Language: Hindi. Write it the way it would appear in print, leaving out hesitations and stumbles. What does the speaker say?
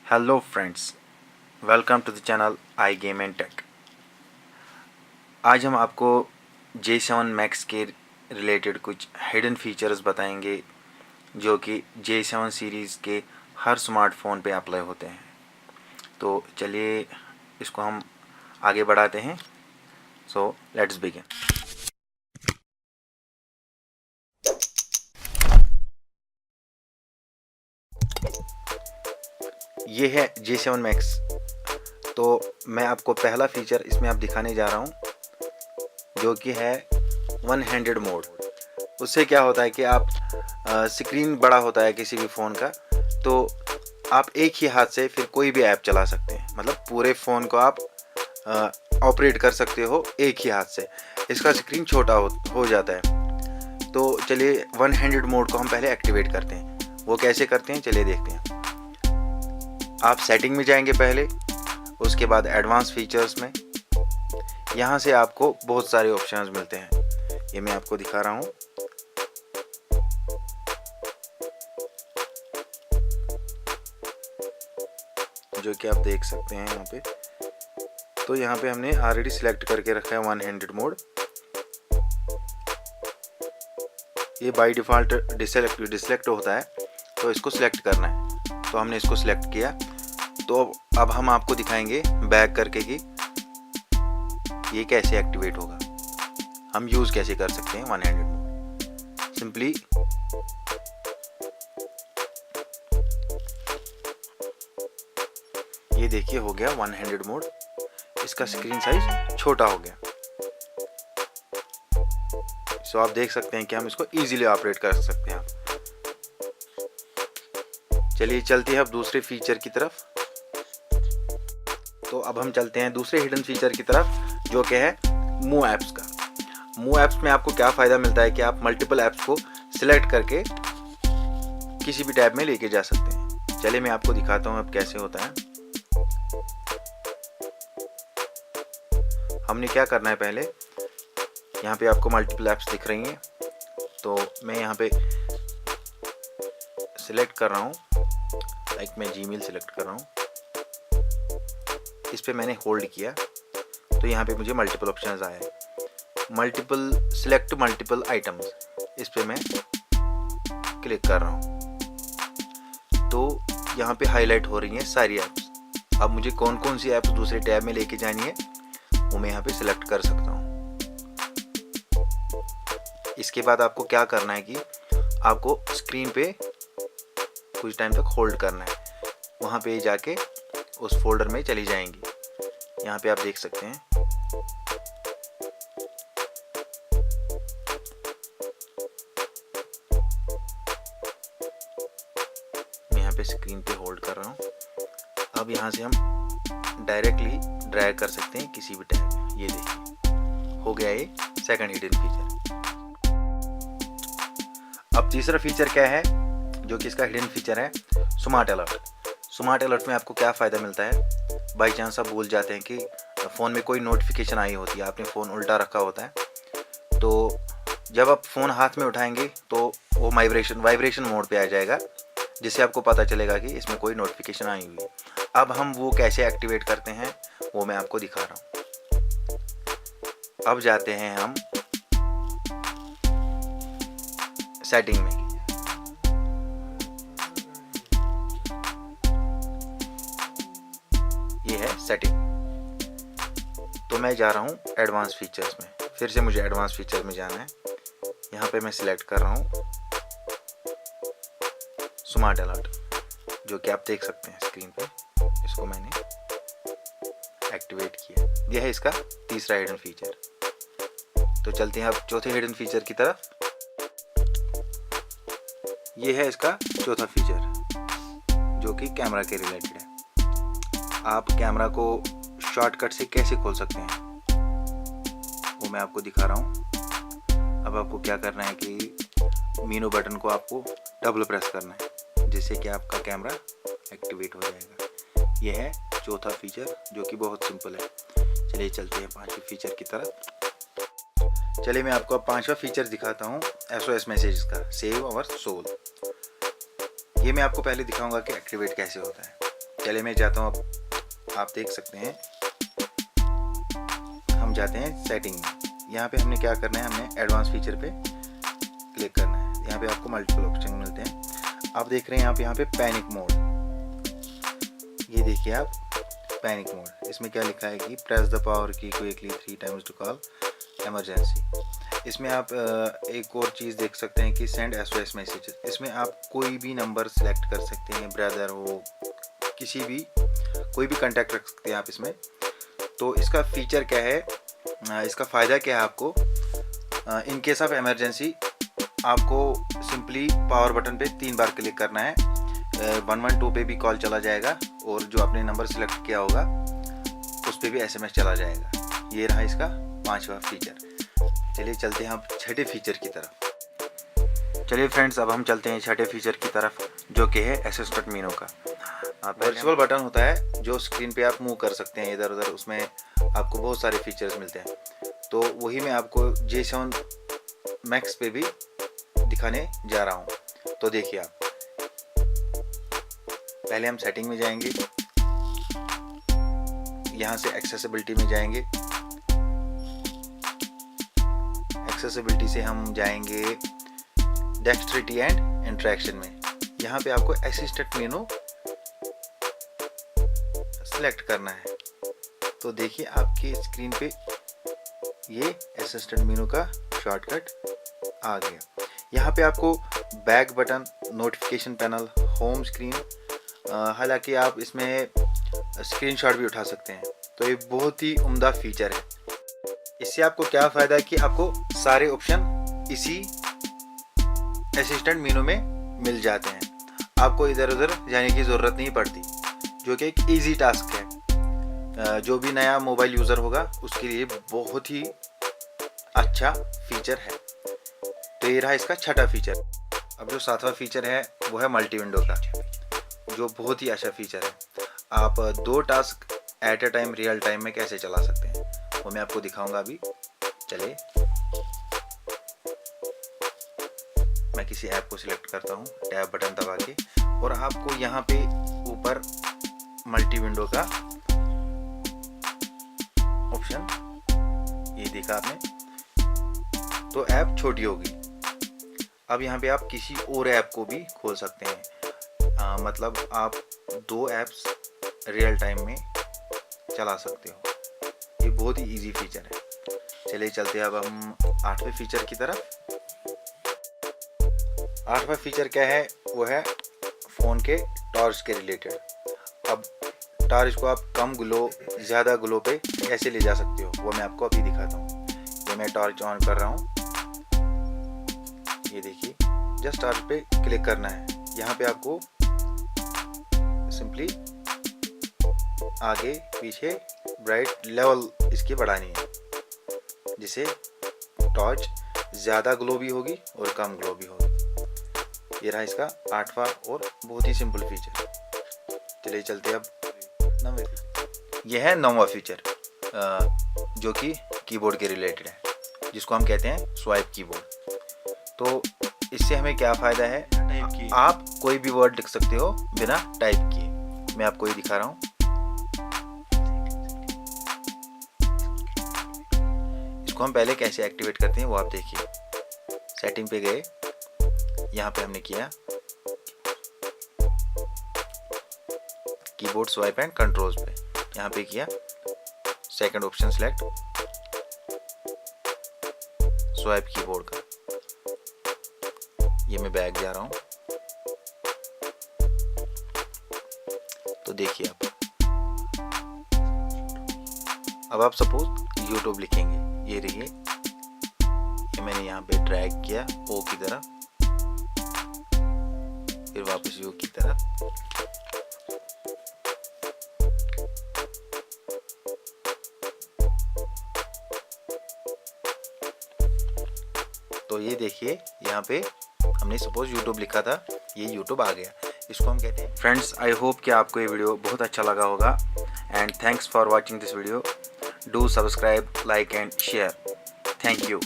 Hello friends, welcome to the channel I game and tech. आज हम आपको J7 Max के रिलेटेड कुछ हिडन फीचर्स बताएंगे जो कि J7 सीरीज़ के हर स्मार्टफोन पे अप्लाई होते हैं। तो चलिए इसको हम आगे बढ़ाते हैं। So let's begin. ये है J7 Max। तो मैं आपको पहला फीचर इसमें आप दिखाने जा रहा हूँ जो कि है वन हैंडेड मोड। उससे क्या होता है कि आप स्क्रीन बड़ा होता है किसी भी फ़ोन का, तो आप एक ही हाथ से फिर कोई भी ऐप चला सकते हैं। मतलब पूरे फ़ोन को आप ऑपरेट कर सकते हो एक ही हाथ से। इसका स्क्रीन छोटा हो जाता है। तो चलिए वन हैंडेड मोड को हम पहले एक्टिवेट करते हैं। वो कैसे करते हैं चलिए देखते हैं। आप सेटिंग में जाएंगे पहले, उसके बाद एडवांस फीचर्स में। यहाँ से आपको बहुत सारे ऑप्शंस मिलते हैं। ये मैं आपको दिखा रहा हूँ। जो कि आप देख सकते हैं यहाँ पे। तो यहाँ पे हमने ऑलरेडी सिलेक्ट करके रखा है वन हैंडेड मोड। ये बाय डिफ़ॉल्ट डिसलेक्ट होता है, तो इसको सिलेक्ट करना है। तो हमने इसको सिलेक्ट किया। तो अब हम आपको दिखाएंगे बैक करके कि ये कैसे एक्टिवेट होगा, हम यूज़ कैसे कर सकते हैं वन हैंडेड मोड। सिंपली ये देखिए हो गया वन हैंडेड मोड। इसका स्क्रीन साइज छोटा हो गया। सो आप देख सकते हैं कि हम इसको इजीली ऑपरेट कर सकते हैं। चलिए चलते हैं अब दूसरे फीचर की तरफ। तो अब हम चलते हैं दूसरे हिडन फीचर की तरफ जो कि है मूव ऐप्स का। मूव ऐप्स में आपको क्या फ़ायदा मिलता है कि आप मल्टीपल ऐप्स को सिलेक्ट करके किसी भी टैब में लेके जा सकते हैं। चलिए मैं आपको दिखाता हूँ अब कैसे होता है। हमने क्या करना है, पहले यहाँ पे आपको मल्टीपल ऐप्स दिख रही हैं। तो मैं यहाँ पे सिलेक्ट कर रहा हूँ, लाइक मैं जीमेल सिलेक्ट कर रहा हूँ। इस पे मैंने होल्ड किया तो यहाँ पे मुझे मल्टीपल ऑप्शंस आए। मल्टीपल सिलेक्ट मल्टीपल आइटम्स, इस पे मैं क्लिक कर रहा हूँ। तो यहाँ पे हाईलाइट हो रही हैं सारी ऐप्स। अब मुझे कौन कौन सी ऐप्स दूसरे टैब में लेके जानी है वो मैं यहाँ पे सिलेक्ट कर सकता हूँ। इसके बाद आपको क्या करना है कि आपको स्क्रीन पे कुछ टाइम तक होल्ड करना है। वहाँ पे जाके उस फोल्डर में चली जाएंगी। यहाँ पे आप देख सकते हैं। मैं यहाँ पे स्क्रीन पे होल्ड कर रहा हूँ। अब यहाँ से हम डायरेक्टली ड्रैग कर सकते हैं किसी भी टैब में। ये देखिए हो गया ये सेकंड हिडन फीचर। अब तीसरा फीचर क्या है जो कि इसका हिडन फीचर है, स्मार्ट अलर्ट। स्मार्ट अलर्ट में आपको क्या फ़ायदा मिलता है, बाई चांस आप भूल जाते हैं कि फ़ोन में कोई नोटिफिकेशन आई होती है, आपने फ़ोन उल्टा रखा होता है, तो जब आप फ़ोन हाथ में उठाएंगे तो वो वाइब्रेशन मोड पे आ जाएगा, जिससे आपको पता चलेगा कि इसमें कोई नोटिफिकेशन आई हुई है। अब हम वो कैसे एक्टिवेट करते हैं वो मैं आपको दिखा रहा हूँ। अब जाते हैं हम सेटिंग में। ये है सेटिंग। तो मैं जा रहा हूँ एडवांस फीचर्स में। फिर से मुझे एडवांस फीचर्स में जाना है। यहाँ पे मैं सिलेक्ट कर रहा हूँ स्मार्ट अलर्ट, जो कि आप देख सकते हैं स्क्रीन पे। इसको मैंने एक्टिवेट किया। यह है इसका तीसरा हिडन फीचर। तो चलते हैं अब चौथे हिडन फीचर की तरफ। ये है इसका चौथा फीचर जो कि कैमरा के रिलेटेड है। आप कैमरा को शॉर्टकट से कैसे खोल सकते हैं वो मैं आपको दिखा रहा हूँ। अब आपको क्या करना है कि मीनू बटन को आपको डबल प्रेस करना है, जिससे कि आपका कैमरा एक्टिवेट हो जाएगा। यह है चौथा फीचर जो कि बहुत सिंपल है। चलिए चलते हैं पांचवें फीचर की तरफ। चलिए मैं आपको अब पांचवा फीचर दिखाता हूँ, SOS मैसेज का, सेव आवर सोल। ये मैं आपको पहले दिखाऊंगा कि एक्टिवेट कैसे होता है। चलिए मैं जाता हूँ, अब आप देख सकते हैं हम जाते हैं सेटिंग में। यहाँ पे हमने क्या करना है, हमने एडवांस फीचर पे क्लिक करना है। यहाँ पे आपको मल्टीपल ऑप्शन मिलते हैं। आप देख रहे हैं यहाँ पे पैनिक मोड, ये देखिए आप पैनिक मोड। इसमें क्या लिखा है कि press the power key quickly 3 times to call emergency. इसमें आप एक और चीज़ देख सकते हैं कि सेंड SOS मैसेज। इसमें आप कोई भी नंबर सेलेक्ट कर सकते हैं, ब्रदर हो, किसी भी कोई भी कांटेक्ट रख सकते हैं आप इसमें। तो इसका फीचर क्या है, इसका फ़ायदा क्या है आपको, इन केस ऑफ इमरजेंसी आपको सिंपली पावर बटन पे 3 बार क्लिक करना है, 112 पे भी कॉल चला जाएगा और जो आपने नंबर सेलेक्ट किया होगा उस पे भी SMS चला जाएगा। ये रहा इसका 5वां फीचर। चलिए चलते हैं अब छठे फीचर की तरफ। चलिए फ्रेंड्स, अब हम चलते हैं छठे फीचर की तरफ, जो कि है असिस्टेंट मेनू का। वर्चुअल बटन होता है जो स्क्रीन पे आप मूव कर सकते हैं इधर उधर, उसमें आपको बहुत सारे फीचर्स मिलते हैं। तो वही मैं आपको J7 Max पे भी दिखाने जा रहा हूँ। तो देखिए आप, पहले हम सेटिंग में जाएंगे, यहाँ से एक्सेसिबिलिटी में जाएंगे। एक्सेसिबिलिटी से हम जाएंगे डेक्स्ट्रिटी एंड इंटरेक्शन में। यहाँ पे आपको असिस्टेंट मेनू सेलेक्ट करना है। तो देखिए आपकी स्क्रीन पे ये असिस्टेंट मेनू का शॉर्टकट आ गया। यहाँ पे आपको back button, notification panel, home screen, हालांकि आप इसमें स्क्रीनशॉट भी उठा सकते हैं। तो ये बहुत ही उम्दा फीचर है। इससे आपको क्या फ़ायदा है कि आपको सारे ऑप्शन इसी असिस्टेंट मेनू में मिल जाते हैं, आपको इधर उधर जाने की ज़रूरत नहीं पड़ती, जो कि एक इजी टास्क है। जो भी नया मोबाइल यूज़र होगा उसके लिए बहुत ही अच्छा फीचर है। तो ये रहा इसका छठा फीचर। अब जो 7वां फीचर है वो है मल्टी विंडो का, जो बहुत ही अच्छा फीचर है। आप 2 task at A time real time में कैसे चला सकते हैं वो मैं आपको दिखाऊंगा अभी। चलिए मैं किसी ऐप को सिलेक्ट करता हूँ टैब बटन दबा के, और आपको यहाँ पे ऊपर मल्टी विंडो का ऑप्शन ये देखा आपने। तो ऐप छोटी होगी। अब यहाँ पे आप किसी और ऐप को भी खोल सकते हैं, मतलब आप 2 ऐप्स रियल टाइम में चला सकते हो। ये बहुत ही इजी फीचर है। चलिए चलते हैं अब हम 8वें फीचर की तरफ। 8वां फीचर क्या है, वो है फ़ोन के टॉर्च के रिलेटेड। अब टॉर्च को आप कम ग्लो, ज़्यादा ग्लो पे कैसे ले जा सकते हो वो मैं आपको अभी दिखाता हूँ। ये मैं टॉर्च ऑन कर रहा हूँ, ये देखिए, जस्ट टॉर्च पे क्लिक करना है। यहाँ पे आपको सिंपली आगे पीछे ब्राइट लेवल इसकी बढ़ानी है, जिससे टॉर्च ज़्यादा ग्लो भी होगी और कम ग्लो भी होगी। ये रहा इसका 8वां और बहुत ही सिंपल फीचर। चलिए चलते अब 9वें। यह है 9वां फीचर, जो कि कीबोर्ड के रिलेटेड है, जिसको हम कहते हैं स्वाइप कीबोर्ड। तो इससे हमें क्या फ़ायदा है, आप कोई भी वर्ड लिख सकते हो बिना टाइप किए। मैं आपको ये दिखा रहा हूँ। इसको हम पहले कैसे एक्टिवेट करते हैं वो आप देखिए। सेटिंग पे गए, यहाँ पे हमने किया कीबोर्ड स्वाइप एंड कंट्रोल्स पे, यहाँ पे किया second option select swipe keyboard का। ये मैं बैक जा रहा हूँ। तो देखिए अब आप सपोज यूट्यूब लिखेंगे, ये रहिए, ये मैंने यहाँ पे ड्रैग किया ओ की तरफ, फिर वापस यू की तरफ। तो ये देखिए यहाँ पे हमने सपोज YouTube लिखा था, ये YouTube आ गया। इसको हम कहते हैं। फ्रेंड्स, आई होप कि आपको ये वीडियो बहुत अच्छा लगा होगा, and thanks for watching this video. Do subscribe, like and share. Thank you.